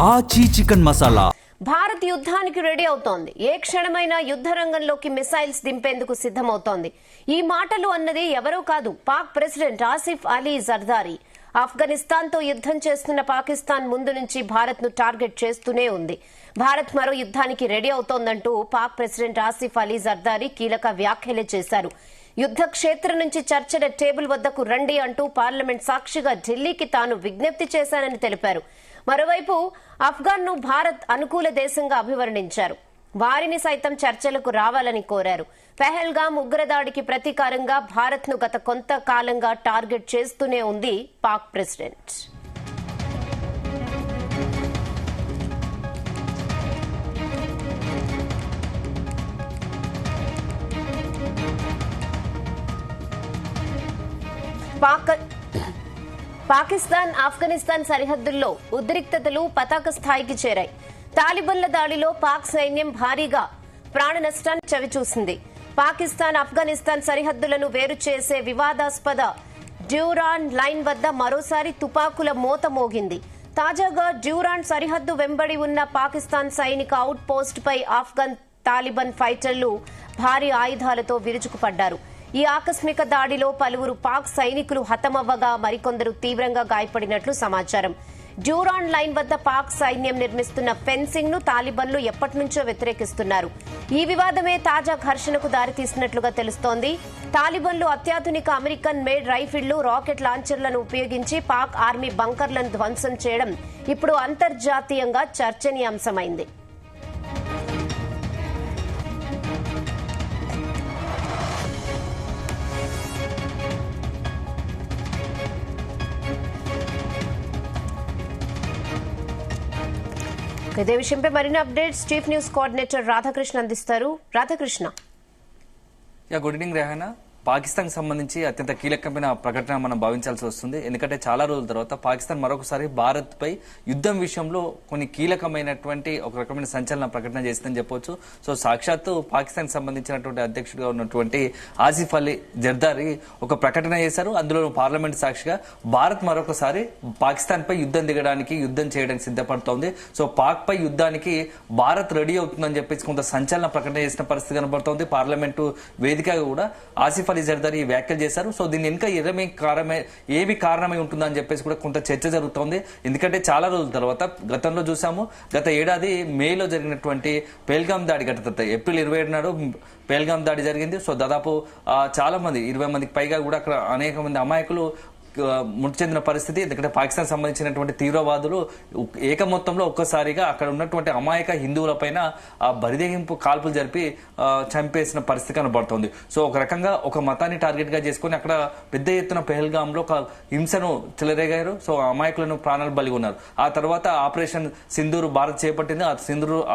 ఆచి చికెన్ మసాలా. భారత్ యుద్ధానికి రెడీ అవుతోంది. ఏ క్షణమైనా యుద్ధ రంగంలోకి మిసైల్స్ దింపేందుకు సిద్దమవుతోంది. ఈ మాటలు అన్నది ఎవరో కాదు, పాక్ ప్రెసిడెంట్ ఆసిఫ్ అలీ జర్దారీ. ఆఫ్ఘనిస్తాన్ తో యుద్దం చేస్తున్న పాకిస్తాన్ ముందు నుంచి భారత్ ను టార్గెట్ చేస్తూనే ఉంది. భారత్ మరో యుద్ధానికి రెడీ అవుతోందంటూ పాక్ ప్రెసిడెంట్ ఆసిఫ్ అలీ జర్దారీ కీలక వ్యాఖ్యలు చేశారు. యుద్ద క్షేత్రం నుంచి చర్చల టేబుల్ వద్దకు రండి అంటూ పార్లమెంట్ సాక్షిగా ఢిల్లీకి తాను విజ్ఞప్తి చేశానని తెలిపారు. మరోవైపు అఫ్ఘాన్ ను భారత్ అనుకూల దేశంగా అభివర్ణించారు. వారిని సైతం చర్చలకు రావాలని కోరారు. పెహల్గాం ఉగ్రదాడికి ప్రతీకారంగా భారత్ ను గత కొంతకాలంగా టార్గెట్ చేస్తూనే ఉంది పాక్ ప్రెసిడెంట్. పాకిస్తాన్ ఆఫ్ఘనిస్తాన్ సరిహద్దుల్లో ఉద్రిక్తతలు పతాక స్థాయికి చేరాయి. తాలిబన్ల దాడిలో పాక్ సైన్యం భారీగా ప్రాణ నష్టాన్ని చవిచూసింది. పాకిస్తాన్ ఆఫ్ఘనిస్తాన్ సరిహద్దులను వేరు చేసే వివాదాస్పద డ్యూరాన్ లైన్ వద్ద మరోసారి తుపాకుల మోత మోగింది. తాజాగా డ్యూరాన్ సరిహద్దు వెంబడి ఉన్న పాకిస్తాన్ సైనిక అవుట్ పోస్ట్ పై ఆఫ్ఘన్ తాలిబాన్ ఫైటర్లు భారీ ఆయుధాలతో విరుచుకుపడ్డారు. ఈ ఆకస్మిక దాడిలో పలువురు పాక్ సైనికులు హతమవ్వగా మరికొందరు తీవ్రంగా గాయపడినట్లు సమాచారం. డ్యూరాన్ లైన్ వద్ద పాక్ సైన్యం నిర్మిస్తున్న ఫెన్సింగ్ ను తాలిబాన్లు ఎప్పటి నుంచో వ్యతిరేకిస్తున్నారు. ఈ వివాదమే తాజా ఘర్షణకు దారితీసినట్లుగా తెలుస్తోంది. తాలిబాన్లు అత్యాధునిక అమెరికన్ మేడ్ రైఫిళ్లు, రాకెట్ లాంచర్లను ఉపయోగించి పాక్ ఆర్మీ బంకర్లను ధ్వంసం చేయడం ఇప్పుడు అంతర్జాతీయంగా చర్చనీయాంశమైంది. ఇదే విషయంపై మరిన్ని updates chief news coordinator Radhakrishna అందిస్తారు. రాధాకృష్ణ. Good evening Rehana. పాకిస్తాన్ సంబంధించి అత్యంత కీలకమైన ప్రకటన మనం భావించాల్సి వస్తుంది. ఎందుకంటే చాలా రోజుల తర్వాత పాకిస్తాన్ మరొకసారి భారత్ పై యుద్ధం విషయంలో కొన్ని కీలకమైనటువంటి ఒక రకమైన సంచలన ప్రకటన చేసిందని చెప్పొచ్చు. సో సాక్షాత్తు పాకిస్తాన్ సంబంధించినటువంటి అధ్యక్షుడిగా ఉన్నటువంటి ఆసిఫ్ అలీ జర్దారీ ఒక ప్రకటన చేశారు. అందులో పార్లమెంట్ సాక్షిగా భారత్ మరొకసారి పాకిస్తాన్ పై యుద్ధం దిగడానికి, యుద్ధం చేయడానికి సిద్ధపడుతోంది. సో పాక్ పై యుద్ధానికి భారత్ రెడీ అవుతుందని చెప్పేసి కొంత సంచలన ప్రకటన చేసిన పరిస్థితి కనబడుతోంది. పార్లమెంటు వేదికగా కూడా ఆసిఫ్ అలీ జర్దారీ వ్యాఖ్యలు చేశారు. సో దీని వెనుక ఏవి కారణమై ఉంటుందని చెప్పేసి కూడా కొంత చర్చ జరుగుతోంది. ఎందుకంటే చాలా రోజుల తర్వాత గతంలో చూసాము, గత ఏడాది మేలో జరిగినటువంటి పెహల్గాం దాడి, ఏప్రిల్ 27 నాడు పెహల్గాం దాడి జరిగింది. సో దాదాపు చాలా మంది 20 మందికి పైగా కూడా అక్కడ అనేక మంది అమాయకులు మృతి చెందిన పరిస్థితి. ఎందుకంటే పాకిస్తాన్ సంబంధించినటువంటి తీవ్రవాదులు ఏక మొత్తంలో ఒక్కసారిగా అక్కడ ఉన్నటువంటి అమాయక హిందువుల పైన బరిదెగింపు కాల్పులు జరిపి చంపేసిన పరిస్థితి కనబడుతోంది. సో ఒక రకంగా ఒక మతాన్ని టార్గెట్ గా చేసుకుని అక్కడ పెద్ద ఎత్తున పెహల్గాంలో ఒక హింసను చెలరేగారు. సో అమాయకులను ప్రాణాలు బలి ఉన్నారు. ఆ తర్వాత ఆపరేషన్ సింధూర్ భారత్ చేపట్టింది. ఆ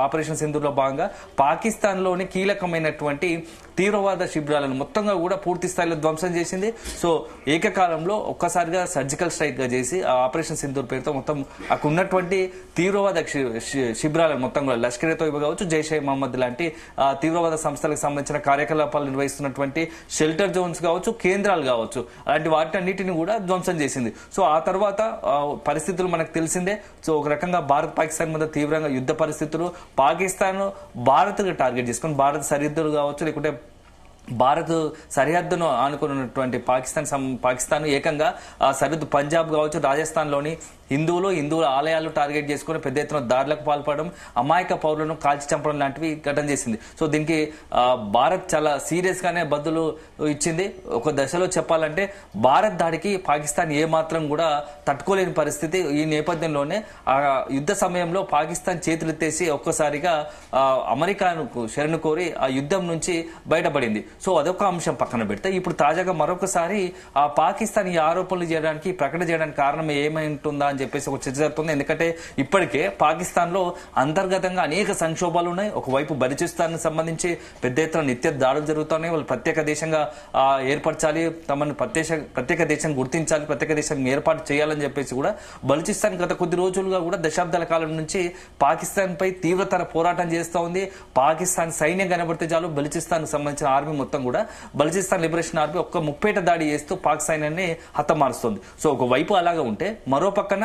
ఆపరేషన్ సింధూర్ లో భాగంగా పాకిస్తాన్ లోని కీలకమైనటువంటి తీవ్రవాద శిబిరాలను మొత్తంగా కూడా పూర్తి స్థాయిలో ధ్వంసం చేసింది. సో ఏకకాలంలో ఒక్కసారిగా సర్జికల్ స్ట్రైక్ గా చేసి ఆ ఆపరేషన్ సింధూర్ పేరుతో మొత్తం అక్కడ ఉన్నటువంటి తీవ్రవాద శిబిరాలను మొత్తం కూడా లష్కర్-ఏ-తోయిబా కావచ్చు, జైషే మహమ్మద్ లాంటి తీవ్రవాద సంస్థలకు సంబంధించిన కార్యకలాపాలు నిర్వహిస్తున్నటువంటి షెల్టర్ జోన్స్ కావచ్చు, కేంద్రాలు కావచ్చు, అలాంటి వాటన్నిటిని కూడా ధ్వంసం చేసింది. సో ఆ తర్వాత పరిస్థితులు మనకు తెలిసిందే. సో ఒక రకంగా భారత్ పాకిస్తాన్ మధ్య తీవ్రంగా యుద్ధ పరిస్థితులు, పాకిస్తాన్ భారత్ టార్గెట్ చేసుకుని భారత్ సరిహద్దులు కావచ్చు, లేకుంటే భారత్ సరిహద్దును ఆనుకున్నటువంటి పాకిస్తాన్ ఏకంగా సరిహద్దు పంజాబ్ కావచ్చు, రాజస్థాన్ లోని హిందువుల ఆలయాలు టార్గెట్ చేసుకుని పెద్ద ఎత్తున దాడులకు పాల్పడడం, అమాయక పౌరులను కాల్చి చంపడం లాంటివి ఘటన చేసింది. సో దీనికి భారత్ చాలా సీరియస్ గానే బదులు ఇచ్చింది. ఒక దశలో చెప్పాలంటే భారత్ దాడికి పాకిస్తాన్ ఏమాత్రం కూడా తట్టుకోలేని పరిస్థితి. ఈ నేపథ్యంలోనే ఆ యుద్ధ సమయంలో పాకిస్తాన్ చేతులెత్తేసి ఒక్కసారిగా అమెరికాను శరణు కోరి ఆ యుద్ధం నుంచి బయటపడింది. సో అదొక అంశం పక్కన పెడితే ఇప్పుడు తాజాగా మరొకసారి ఆ పాకిస్తాన్ ఈ ఆరోపణలు చేయడానికి, ప్రకటన చేయడానికి కారణం ఏమై ఉంటుందా అని చెప్పేసి ఒక చర్చ జరుగుతుంది. ఎందుకంటే ఇప్పటికే పాకిస్తాన్ లో అంతర్గతంగా అనేక సంక్షోభాలు ఉన్నాయి. ఒకవైపు బలూచిస్తాన్ సంబంధించి పెద్ద ఎత్తున నిత్య దాడులు జరుగుతున్నాయి. వాళ్ళు ప్రత్యేక దేశంగా ఏర్పరచాలి, తమను ప్రత్యేక దేశాన్ని గుర్తించాలి, ప్రత్యేక దేశాన్ని ఏర్పాటు చేయాలని చెప్పేసి కూడా బలూచిస్తాన్ గత కొద్ది రోజులుగా కూడా దశాబ్దాల కాలం నుంచి పాకిస్తాన్ పై తీవ్రతర పోరాటం చేస్తూ ఉంది. పాకిస్తాన్ సైన్యం కనబడితే చాలు బలూచిస్తాన్ సంబంధించిన ఆర్మీ మొత్తం కూడా బలూచిస్తాన్ లిబరేషన్ ఆర్మీ ఒక్క ముప్పేట దాడి చేస్తూ పాక్ సైన్యాన్ని హతమారుస్తుంది. సో ఒకవైపు అలాగా ఉంటే మరో పక్కన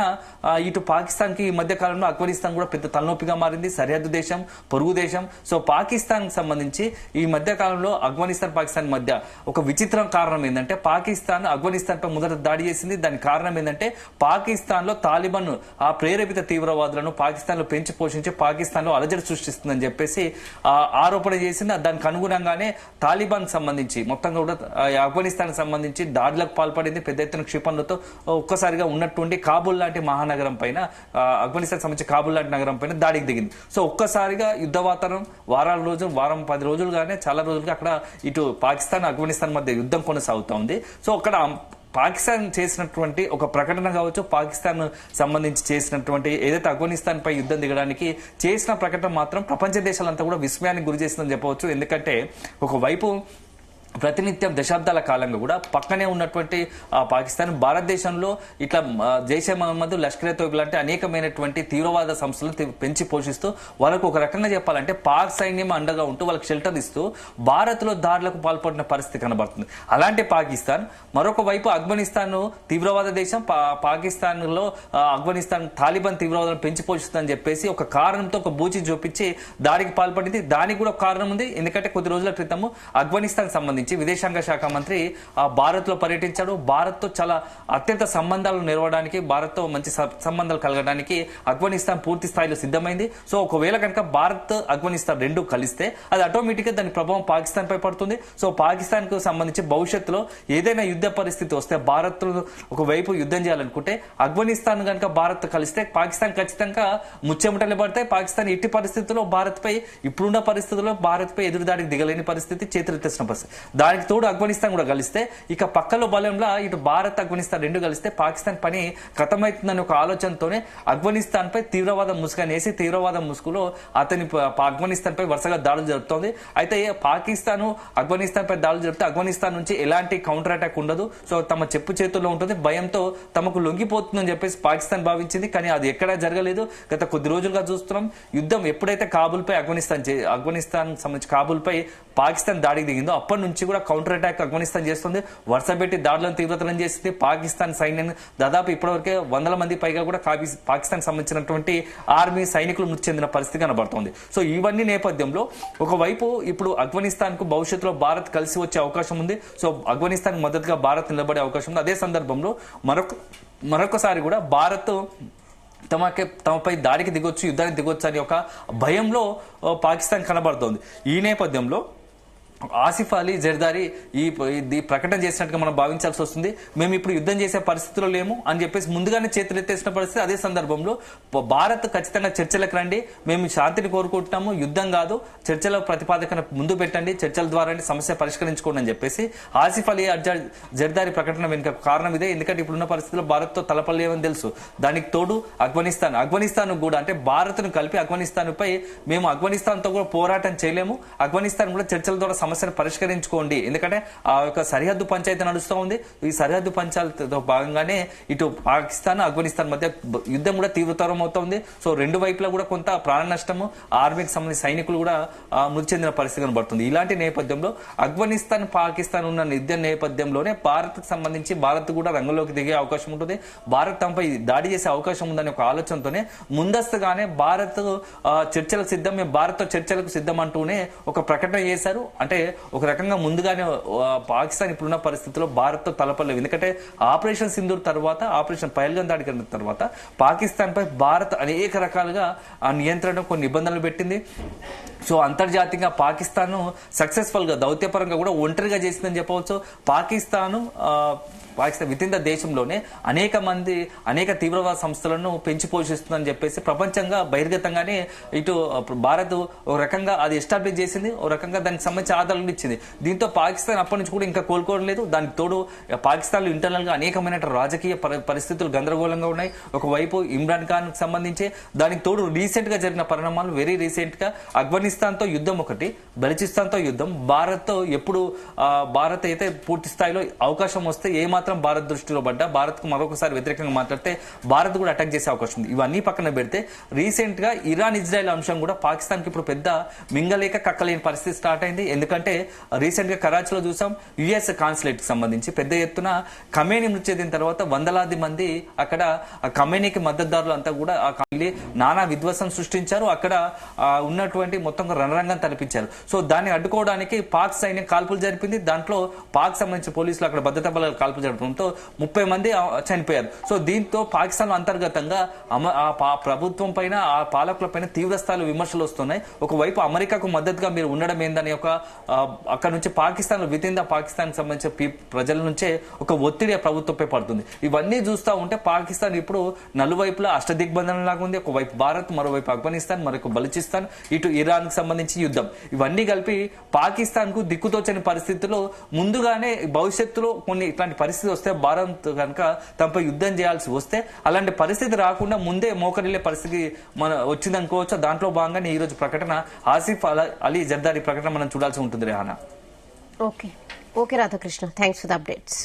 ఇటు పాకిస్తాన్ కి ఈ మధ్య కాలంలో ఆఫ్ఘనిస్తాన్ కూడా పెద్ద తలనొప్పిగా మారింది. సరిహద్దు దేశం, పొరుగు దేశం. సో పాకిస్తాన్ కి సంబంధించి ఈ మధ్య కాలంలో ఆఫ్ఘనిస్తాన్ పాకిస్తాన్ మధ్య ఒక విచిత్రం కారణం ఏంటంటే పాకిస్తాన్ ఆఫ్ఘనిస్తాన్ పై మొదట దాడి చేసింది. దానికి కారణం ఏంటంటే పాకిస్తాన్ లో తాలిబాన్ ఆ ప్రేరేపిత తీవ్రవాదులను పాకిస్తాన్ లో పెంచి పోషించి పాకిస్తాన్ లో అలజడి సృష్టిస్తుందని చెప్పేసి ఆరోపణ చేసింది. దానికి అనుగుణంగానే తాలిబాన్ సంబంధించి మొత్తం కూడా ఆఫ్ఘనిస్తాన్ సంబంధించి దాడులకు పాల్పడింది. పెద్ద ఎత్తున క్షిపణులతో ఒక్కసారిగా ఉన్నటువంటి కాబూల్ లాంటి మహానగరం పైన ఆఫ్ఘనిస్తాన్ సంబంధించి కాబూల్ లాంటి నగరం పైన దాడికి దిగింది. సో ఒక్కసారిగా యుద్ధ వాతావరణం వారం 10 రోజులుగానే చాలా రోజులుగా అక్కడ ఇటు పాకిస్తాన్ ఆఫ్ఘనిస్తాన్ మధ్య యుద్ధం కొనసాగుతా ఉంది. సో అక్కడ పాకిస్తాన్ చేసినటువంటి ఒక ప్రకటన కావచ్చు, పాకిస్తాన్ సంబంధించి చేసినటువంటి ఏదైతే ఆఫ్ఘనిస్తాన్ పై యుద్ధం దిగడానికి చేసిన ప్రకటన మాత్రం ప్రపంచ దేశాలంతా కూడా విస్మయానికి గురి చేసిందని చెప్పవచ్చు. ఎందుకంటే ఒకవైపు ప్రతినిత్యం దశాబ్దాల కాలంగా కూడా పక్కనే ఉన్నటువంటి పాకిస్తాన్ భారతదేశంలో ఇట్లా జైషే మహమ్మద్, లష్కర్ తోయిబా లాంటి అనేకమైనటువంటి తీవ్రవాద సంస్థలను పెంచి పోషిస్తూ వాళ్ళకు ఒక రకంగా చెప్పాలంటే పాక్ సైన్యం అండగా ఉంటూ వాళ్ళకి షెల్టర్ ఇస్తూ భారత్ లో దాడులకు పాల్పడిన పరిస్థితి కనబడుతుంది. అలాంటి పాకిస్తాన్ మరొక వైపు ఆఫ్ఘనిస్తాన్ తీవ్రవాద దేశం, పాకిస్తాన్ లో ఆఫ్ఘనిస్తాన్ తాలిబాన్ తీవ్రవాదాలను పెంచి పోషిస్తుందని చెప్పేసి ఒక కారణంతో ఒక బూచి చూపించి దాడికి పాల్పడింది. దానికి కూడా ఒక కారణం ఉంది. ఎందుకంటే కొద్ది రోజుల క్రితం ఆఫ్ఘనిస్తాన్ సంబంధించి విదేశాంగ శాఖ మంత్రి భారత్ లో పర్యటించాడు. భారత్ తో చాలా అత్యంత సంబంధాలు నిలవడానికి, భారత్ తో మంచి సంబంధాలు కలగడానికి ఆఫ్ఘనిస్తాన్ పూర్తి స్థాయిలో సిద్ధమైంది. సో ఒకవేళ కనుక భారత్ ఆఫ్ఘనిస్తాన్ రెండు కలిస్తే అది ఆటోమేటిక్ గా దాని ప్రభావం పాకిస్తాన్ పై పడుతుంది. సో పాకిస్తాన్ కు సంబంధించి భవిష్యత్తులో ఏదైనా యుద్ధ పరిస్థితి వస్తే, భారత్ ఒకవైపు యుద్ధం చేయాలనుకుంటే ఆఫ్ఘనిస్తాన్ కనుక భారత్ కలిస్తే పాకిస్తాన్ ఖచ్చితంగా ముచ్చెమటలు పడతాయి. పాకిస్తాన్ ఎట్టి పరిస్థితుల్లో భారత్ పై ఇప్పుడున్న పరిస్థితుల్లో భారత్ పై ఎదురుదాడికి దిగలేని పరిస్థితి, చేతులెత్తేసిన పరిస్థితి. దానికి తోడు ఆఫ్ఘనిస్తాన్ కూడా కలిస్తే ఇక పక్కలో బలంలో ఇటు భారత్ ఆఫ్ఘనిస్తాన్ రెండు కలిస్తే పాకిస్తాన్ పని ఖతమవుతుందని ఒక ఆలోచనతోనే ఆఫ్ఘనిస్తాన్ పై తీవ్రవాద ముసుగనేసి తీవ్రవాద ముసుగులో ఆఫ్ఘనిస్తాన్ పై వరుసగా దాడులు జరుపుతోంది. అయితే పాకిస్తాన్ ఆఫ్ఘనిస్తాన్ పై దాడులు జరిపితే ఆఫ్ఘనిస్తాన్ నుంచి ఎలాంటి కౌంటర్ అటాక్ ఉండదు. సో తమ చెప్పు చేతుల్లో ఉంటుంది. భయంతో తమకు లొంగిపోతుందని చెప్పేసి పాకిస్తాన్ భావించింది. కానీ అది ఎక్కడా జరగలేదు. గత కొద్ది రోజులుగా చూస్తున్నాం. యుద్ధం ఎప్పుడైతే కాబూల్ పై ఆఫ్ఘనిస్తాన్ సంబంధించి కాబూల్ పై పాకిస్తాన్ దాడికి దిగిందో అప్పటి నుంచి కూడా కౌంటర్ అటాక్ ఆఫ్ఘనిస్తాన్ చేస్తుంది. వరుస పెట్టి దాడులను తీవ్రతరం చేసింది. పాకిస్తాన్ సైన్యం దాదాపు ఇప్పటివరకే 100 మంది పైగా కూడా పాకిస్తాన్ సంబంధించినటువంటి ఆర్మీ సైనికులు మృతి చెందిన పరిస్థితి కనబడుతోంది. సో ఇవన్నీ నేపథ్యంలో ఒకవైపు ఇప్పుడు ఆఫ్ఘనిస్తాన్ కు భవిష్యత్తులో భారత్ కలిసి వచ్చే అవకాశం ఉంది. సో ఆఫ్ఘనిస్తాన్ మద్దతుగా భారత్ నిలబడే అవకాశం ఉంది. అదే సందర్భంలో మరొకసారి కూడా భారత్ తమపై దాడికి దిగొచ్చు, యుద్ధానికి దిగొచ్చు అని ఒక భయంలో పాకిస్తాన్ కనబడుతోంది. ఈ నేపథ్యంలో ఆసిఫ్ అలీ జర్దారీ ఈ ప్రకటన చేసినట్టుగా మనం భావించాల్సి వస్తుంది. మేము ఇప్పుడు యుద్ధం చేసే పరిస్థితిలో లేము అని చెప్పేసి ముందుగానే చేతులు ఎత్తేసిన పరిస్థితి. అదే సందర్భంలో భారత్ ఖచ్చితంగా చర్చలకు రండి, మేము శాంతిని కోరుకుంటున్నాము, యుద్ధం కాదు, చర్చల ప్రతిపాదకన ముందు పెట్టండి, చర్చల ద్వారా సమస్య పరిష్కరించుకోండి అని చెప్పేసి ఆసిఫ్ అలీ జర్దారీ ప్రకటన వెనుక కారణం ఇదే. ఎందుకంటే ఇప్పుడున్న పరిస్థితుల్లో భారత్ తో తలపలేమని తెలుసు. దానికి తోడు ఆఫ్ఘనిస్తాన్ కూడా అంటే భారత్ ను కలిపి ఆఫ్ఘనిస్తాన్ పై మేము ఆఫ్ఘనిస్తాన్ తో కూడా పోరాటం చేయలేము, ఆఫ్ఘనిస్తాన్ కూడా చర్చల ద్వారా సమస్యను పరిష్కరించుకోండి. ఎందుకంటే ఆ యొక్క సరిహద్దు పంచాయతీ నడుస్తూ ఉంది. ఈ సరిహద్దు పంచాయతీతో భాగంగానే ఇటు పాకిస్తాన్ ఆఫ్ఘనిస్తాన్ మధ్య యుద్ధం కూడా తీవ్రతరం అవుతుంది. సో రెండు వైపులా కూడా కొంత ప్రాణ నష్టము, ఆర్మీకి సంబంధించిన సైనికులు కూడా మృతి చెందిన పరిస్థితి కనబడుతుంది. ఇలాంటి నేపథ్యంలో ఆఫ్ఘనిస్తాన్ పాకిస్తాన్ ఉన్న యుద్ధ నేపథ్యంలోనే భారత్ కు సంబంధించి భారత్ కూడా రంగంలోకి దిగే అవకాశం ఉంటుంది. భారత్ తమపై దాడి చేసే అవకాశం ఉందనే ఒక ఆలోచనతోనే ముందస్తుగానే భారత్ చర్చలకు సిద్ధం, మేము భారత్ చర్చలకు సిద్ధం అంటూనే ఒక ప్రకటన చేశారు. అంటే ఒక రకంగా ముందుగానే పాకిస్తాన్ ఇప్పుడున్న పరిస్థితుల్లో భారత్ తో తలపడలేవు. ఎందుకంటే ఆపరేషన్ సింధూర్ తర్వాత, ఆపరేషన్ పహల్గామ్ దాడి తర్వాత పాకిస్తాన్ పై భారత్ అనేక రకాలుగా ఆ నియంత్రణ కొన్ని నిబంధనలు పెట్టింది. సో అంతర్జాతీయంగా పాకిస్తాన్ సక్సెస్ఫుల్ గా దౌత్యపరంగా కూడా ఒంటరిగా చేసిందని చెప్పవచ్చు. పాకిస్తాన్ విత్ ఇన్ ద దేశంలోనే అనేక తీవ్రవాద సంస్థలను పెంచి పోషిస్తుందని చెప్పేసి ప్రపంచంగా బహిర్గతంగానే ఇటు భారత్ ఒక రకంగా అది ఎస్టాబ్లిష్ చేసింది, ఒక రకంగా దానికి సంబంధించి ఆధారాలు ఇచ్చింది. దీంతో పాకిస్తాన్ అప్పటి నుంచి కూడా ఇంకా కోలుకోవడం. దానికి తోడు పాకిస్తాన్ లో ఇంటర్నల్ గా అనేకమైన రాజకీయ పరిస్థితులు గందరగోళంగా ఉన్నాయి. ఒకవైపు ఇమ్రాన్ ఖాన్ కి సంబంధించి, దానికి తోడు రీసెంట్ గా జరిగిన పరిణామాలు, వెరీ రీసెంట్ గా ఆఫ్ఘనిస్తాన్ తో యుద్ధం ఒకటి, బలూచిస్తాన్ తో యుద్ధం, భారత్ తో ఎప్పుడు భారత్ అయితే పూర్తి స్థాయిలో అవకాశం వస్తే ఏ మాత్రం భారత్ దృష్టిలో పడ్డా భారత్ కు మరొకసారి వ్యతిరేకంగా మాట్లాడితే భారత్ కూడా అటాక్ చేసే అవకాశం ఉంది. ఇవన్నీ పక్కన పెడితే రీసెంట్ గా ఇరాన్ ఇజ్రాయెల్ అంశం కూడా పాకిస్తాన్ కి ఇప్పుడు పెద్ద మింగలేక కక్కలేని పరిస్థితి స్టార్ట్ అయింది. ఎందుకంటే రీసెంట్ గా కరాచీలో చూసాం, యుఎస్ కాన్సులేట్ కి సంబంధించి పెద్ద ఎత్తున ఖమేనీ మృతి చెందిన తర్వాత వందలాది మంది అక్కడ ఖమేనీకి మద్దతుదారులు అంతా కూడా నానా విధ్వంసం సృష్టించారు. అక్కడ ఉన్నటువంటి మొత్తం రణరంగం తలపించారు. సో దాన్ని అడ్డుకోవడానికి పాక్ సైన్యం కాల్పులు జరిపింది. దాంట్లో పాక్ సంబంధించిన పోలీసులు అక్కడ భద్రతా బలాలు కాల్పులు జరపడంతో 30 మంది చనిపోయారు. సో దీంతో పాకిస్తాన్ అంతర్గతంగా ప్రభుత్వం పైన ఆ పాలకుల పైన తీవ్ర స్థాయిలో విమర్శలు వస్తున్నాయి. ఒకవైపు అమెరికాకు మద్దతుగా మీరు ఉండడం ఏందని అక్కడ నుంచి పాకిస్తాన్ వితిన్ ద పాకిస్తాన్ సంబంధించిన ప్రజల నుంచే ఒక ఒత్తిడి ప్రభుత్వంపై పడుతుంది. ఇవన్నీ చూస్తూ ఉంటే పాకిస్తాన్ ఇప్పుడు నలువైపులా అష్టదిగ్బంధనం లాగా ఉంది. ఒకవైపు భారత్, మరోవైపు ఆఫ్ఘనిస్తాన్, మరొక బలూచిస్తాన్, ఇటు ఇరాన్ కి సంబంధించి యుద్ధం. ఇవన్నీ కలిపి పాకిస్తాన్ కు దిక్కుతోచని పరిస్థితుల్లో ముందుగానే భవిష్యత్తులో కొన్ని ఇట్లాంటి పరిస్థితి వస్తే భారత్ కనుక తమపై యుద్ధం చేయాల్సి వస్తే అలాంటి పరిస్థితి రాకుండా ముందే మోకరిల్లే పరిస్థితి వచ్చిందనుకోవచ్చు. దాంట్లో భాగంగానే ఈ రోజు ప్రకటన ఆసిఫ్ అలీ జర్దారీ ప్రకటన మనం చూడాల్సి ఉంటుంది. Rehana. Okay Radhakrishna, thanks for the updates.